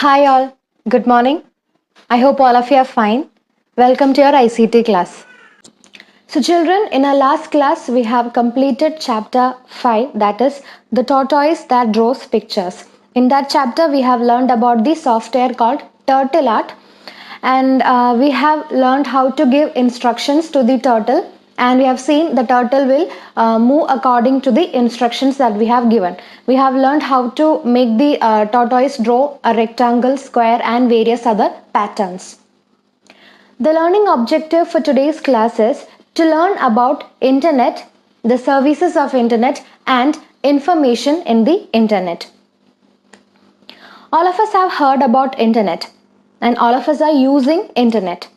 Hi all, good morning. I hope all of you are fine. Welcome to your ICT class. So children, in our last class we have completed chapter 5, that is the tortoise that draws pictures. In that chapter we have learned about the software called Turtle Art, and we have learned how to give instructions to the turtle, and we have seen the turtle will move according to the instructions that we have given. We have learned how to make the tortoise draw a rectangle, square and various other patterns. The learning objective for today's class is to learn about internet, the services of internet and information in the internet. All of us have heard about internet and all of us are using internet.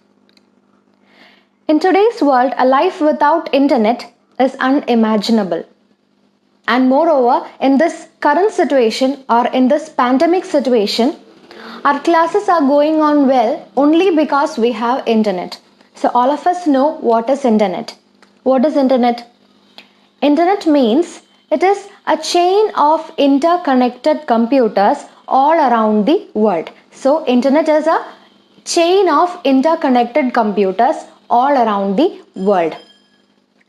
In today's world, a life without internet is unimaginable. And moreover, in this current situation or in this pandemic situation, our classes are going on well only because we have internet. So all of us know what is internet. What is internet? Internet means it is a chain of interconnected computers all around the world. So internet is a chain of interconnected computers all around the world.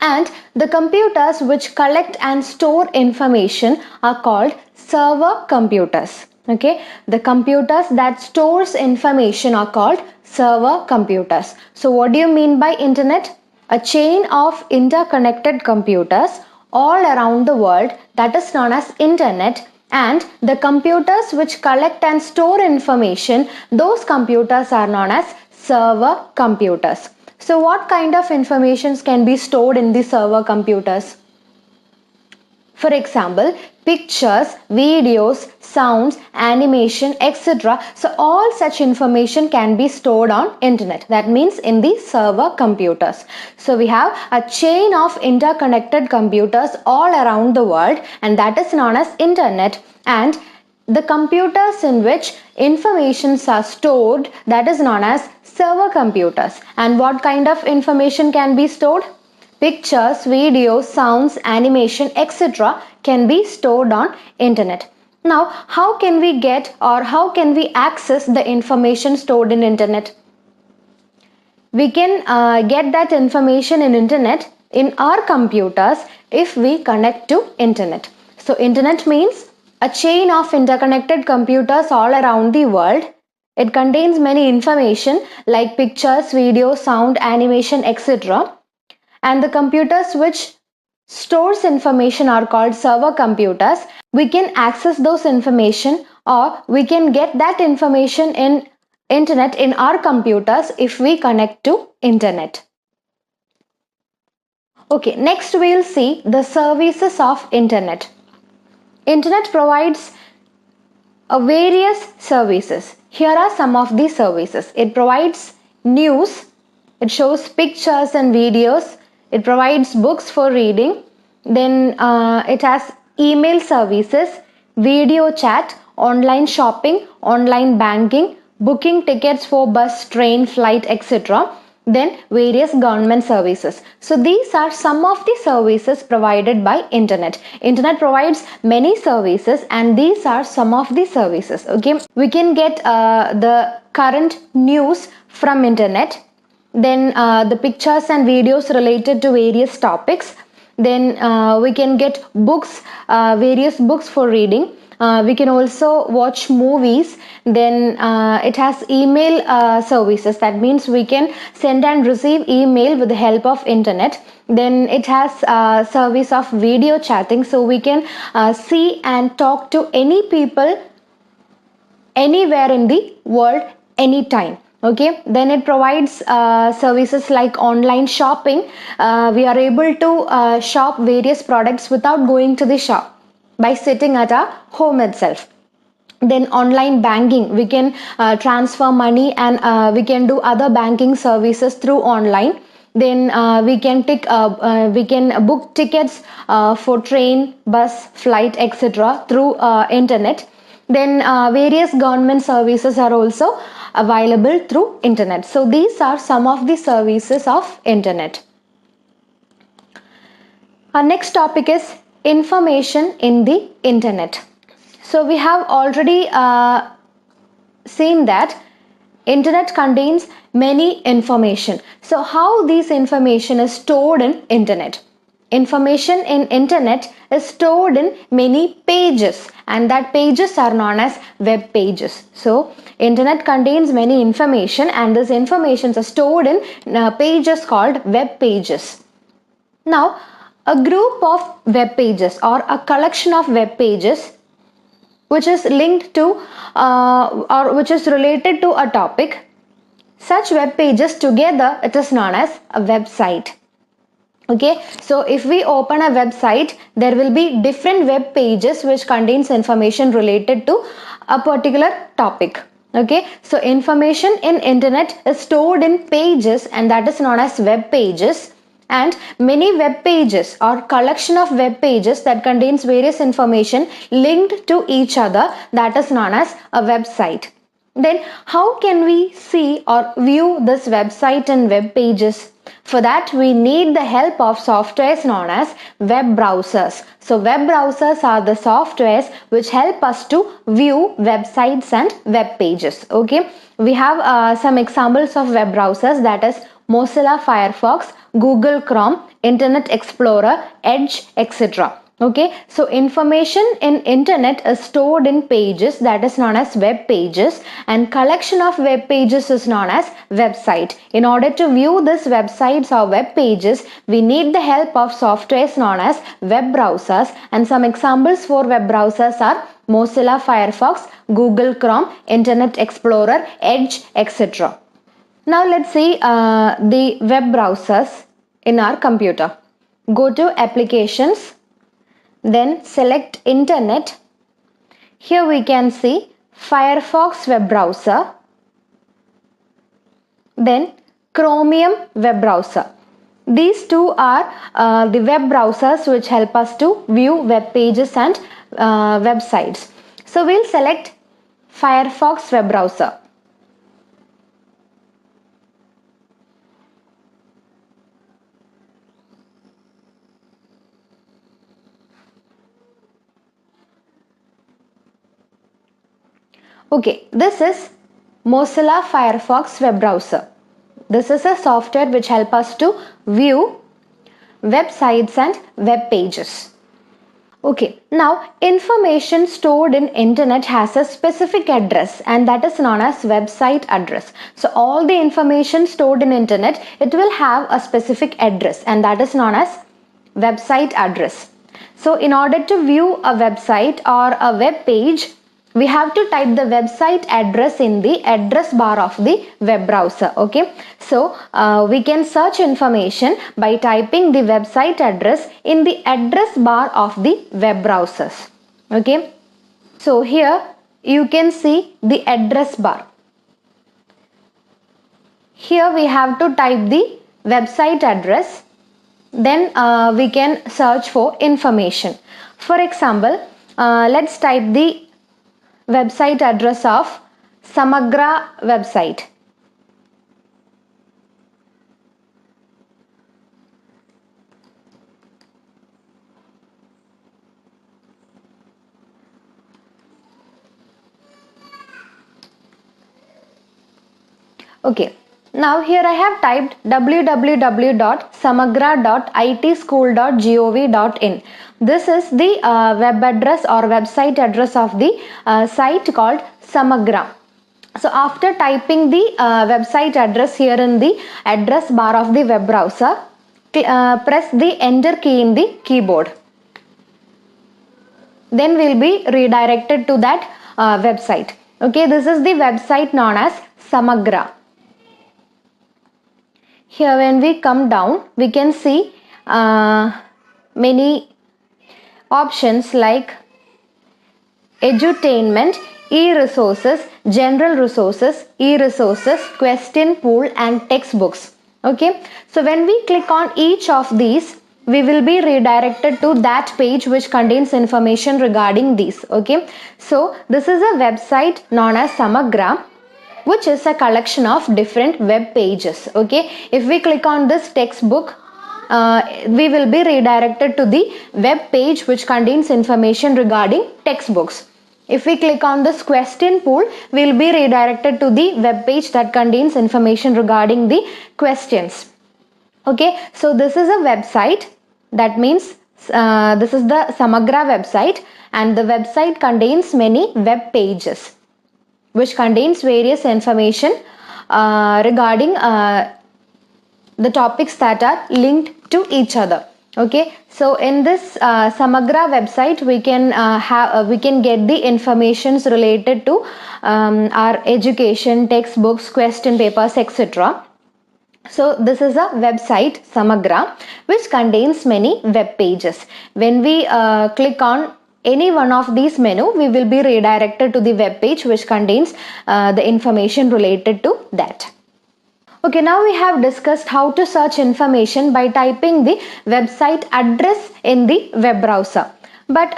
And the computers which collect and store information are called server computers. Okay, the computers that stores information are called server computers. So what do you mean by internet? A chain of interconnected computers all around the world, that is known as internet, and the computers which collect and store information, those computers are known as server computers. So what kind of informations can be stored in the server computers? For example, pictures, videos, sounds, animation, etc. So all such information can be stored on internet. That means in the server computers. So we have a chain of interconnected computers all around the world, and that is known as internet. And the computers in which informations are stored, that is known as server computers. And what kind of information can be stored? Pictures, videos, sounds, animation, etc. can be stored on internet. Now, how can we get or how can we access the information stored in internet? We can get that information in internet in our computers if we connect to internet. So internet means a chain of interconnected computers all around the world. It contains many information like pictures, videos, sound, animation, etc. And the computers which stores information are called server computers. We can access those information or we can get that information in internet in our computers if we connect to internet. Okay, next we'll see the services of internet. Internet provides various services. Here are some of the services. It provides news, it shows pictures and videos, it provides books for reading, then it has email services, video chat, online shopping, online banking, booking tickets for bus, train, flight, etc. Then various government services. So these are some of the services provided by internet. Internet provides many services and these are some of the services. Okay, we can get the current news from internet, then the pictures and videos related to various topics, then we can get books, various books for reading. We can also watch movies. Then it has email services. That means we can send and receive email with the help of internet. Then it has service of video chatting, so we can see and talk to any people anywhere in the world anytime. Okay, then it provides services like online shopping. We are able to shop various products without going to the shop by sitting at our home itself. Then online banking, we can transfer money and we can do other banking services through online. Then we can book tickets for train, bus, flight, etc. through internet. Then various government services are also available through internet. So these are some of the services of internet. Our next topic is information in the internet. So we have already seen that internet contains many information. So how this information is stored in internet? Information in internet is stored in many pages, and that pages are known as web pages. So internet contains many information, and this information is stored in pages called web pages. Now, a group of web pages or a collection of web pages which is linked to or which is related to a topic, such web pages together, it is known as a website. Okay, so if we open a website, there will be different web pages which contains information related to a particular topic. Okay, so information in internet is stored in pages, and that is known as web pages. And many web pages or collection of web pages that contains various information linked to each other, that is known as a website. Then how can we see or view this website and web pages? For that, we need the help of softwares known as web browsers. So web browsers are the softwares which help us to view websites and web pages. Okay, we have some examples of web browsers, that is Mozilla Firefox, Google Chrome, Internet Explorer, Edge, etc. Okay, so information in internet is stored in pages, that is known as web pages, and collection of web pages is known as website. In order to view this websites or web pages, we need the help of softwares known as web browsers, and some examples for web browsers are Mozilla Firefox, Google Chrome, Internet Explorer, Edge, etc. Now let's see the web browsers in our computer. Go to applications, then select internet. Here we can see Firefox web browser, then Chromium web browser. These two are the web browsers which help us to view web pages and websites. So we'll select Firefox web browser. Okay, this is Mozilla Firefox web browser. This is a software which helps us to view websites and web pages. Okay, now information stored in internet has a specific address, and that is known as website address. So all the information stored in internet, it will have a specific address, and that is known as website address. So in order to view a website or a web page, we have to type the website address in the address bar of the web browser. Okay, so we can search information by typing the website address in the address bar of the web browsers. Okay, so here you can see the address bar. Here we have to type the website address, then we can search for information. For example, let's type the website address of Samagra website. Okay, now here I have typed www.samagra.itschool.gov.in. This is the web address or website address of the site called Samagra. So after typing the website address here in the address bar of the web browser, press the enter key in the keyboard. Then we'll be redirected to that website. Okay, this is the website known as Samagra. Here when we come down, we can see many options like edutainment, e-resources, general resources, e-resources, question pool and textbooks. Okay, so when we click on each of these, we will be redirected to that page which contains information regarding these. Okay, so this is a website known as Samagra, which is a collection of different web pages. Okay, if we click on this textbook, we will be redirected to the web page which contains information regarding textbooks. If we click on this question pool, we'll be redirected to the web page that contains information regarding the questions. Okay, so this is a website. That means this is the Samagra website, and the website contains many web pages which contains various information regarding the topics that are linked to each other. Okay, so in this Samagra website, we can get the informations related to our education, textbooks, question papers, etc. So this is a website Samagra which contains many web pages. When we click on any one of these menu, we will be redirected to the web page which contains the information related to that. Okay, now we have discussed how to search information by typing the website address in the web browser. But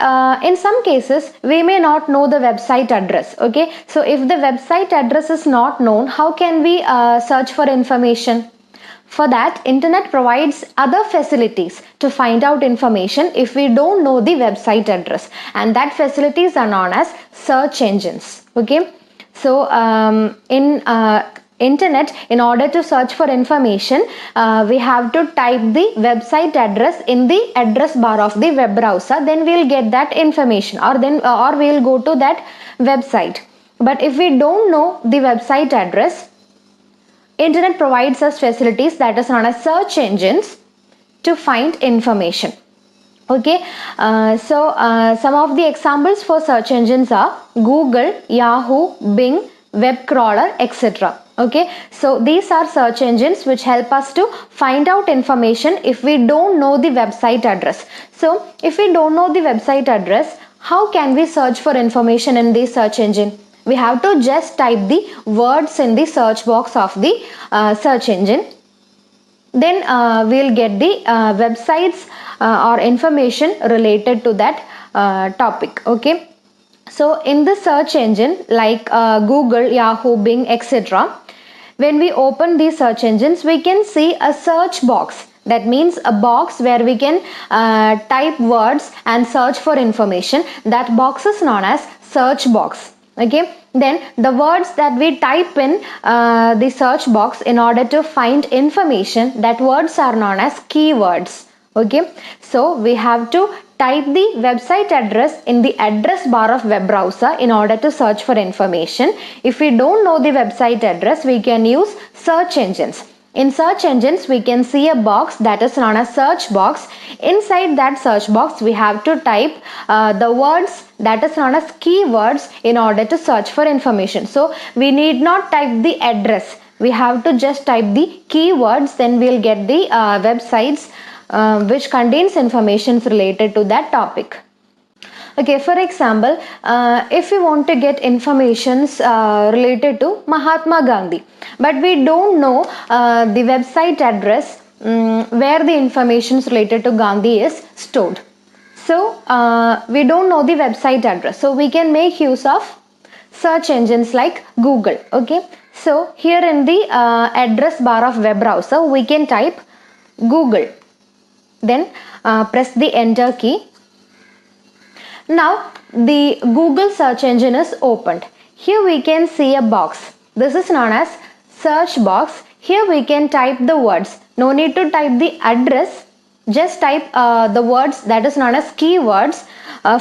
in some cases, we may not know the website address. Okay, so if the website address is not known, how can we search for information? For that, internet provides other facilities to find out information if we don't know the website address, and that facilities are known as search engines. Okay, so in internet, in order to search for information, we have to type the website address in the address bar of the web browser. Then we'll get that information, or we'll go to that website. But if we don't know the website address, internet provides us facilities that is known as search engines to find information. Okay, some of the examples for search engines are Google, Yahoo, Bing, web crawler, etc. Okay, so these are search engines which help us to find out information if we don't know the website address. So if we don't know the website address, how can we search for information in the search engine? We have to just type the words in the search box of the search engine. Then we'll get the websites or information related to that topic. Okay, so in the search engine like Google, Yahoo, Bing, etc., when we open these search engines, we can see a search box. That means a box where we can type words and search for information. That box is known as search box. Okay, then the words that we type in the search box in order to find information, that words are known as keywords. Okay, so we have to type the website address in the address bar of web browser in order to search for information. If we don't know the website address, we can use search engines. In search engines, we can see a box that is known as search box. Inside that search box, we have to type the words that is known as keywords in order to search for information. So we need not type the address. We have to just type the keywords, then we'll get the websites which contains information related to that topic. Okay, for example, if we want to get informations related to Mahatma Gandhi, but we don't know the website address where the information related to Gandhi is stored. So we don't know the website address. So we can make use of search engines like Google. Okay, so here in the address bar of web browser, we can type Google. Then press the enter key. Now the Google search engine is opened. Here we can see a box. This is known as search box. Here we can type the words. No need to type the address. Just type the words that is known as keywords.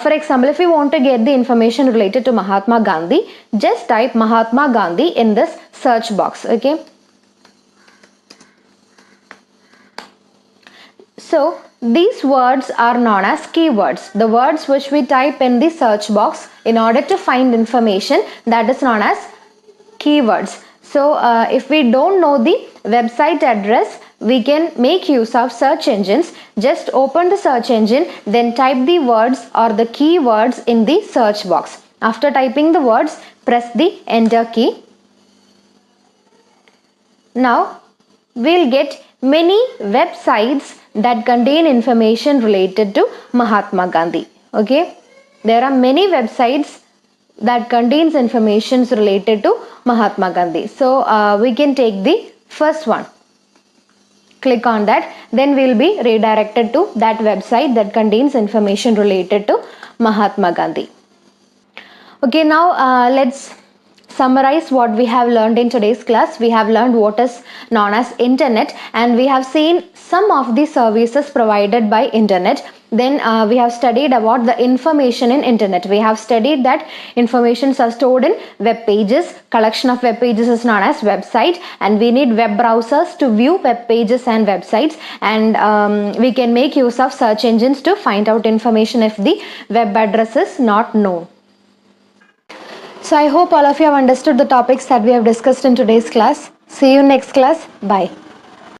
For example, if you want to get the information related to Mahatma Gandhi, just type Mahatma Gandhi in this search box. Okay. So these words are known as keywords, the words which we type in the search box in order to find information, that is known as keywords. So if we don't know the website address, we can make use of search engines. Just open the search engine, then type the words or the keywords in the search box. After typing the words, press the enter key. Now we'll get many websites that contain information related to Mahatma Gandhi. Okay, there are many websites that contains information related to Mahatma Gandhi. So we can take the first one. Click on that, then we'll be redirected to that website that contains information related to Mahatma Gandhi. Okay, now let's summarize what we have learned in today's class. We have learned what is known as internet, and we have seen some of the services provided by internet. Then we have studied about the information in internet. We have studied that informations are stored in web pages. Collection of web pages is known as website, and we need web browsers to view web pages and websites, and we can make use of search engines to find out information if the web address is not known. So I hope all of you have understood the topics that we have discussed in today's class. See you next class. Bye.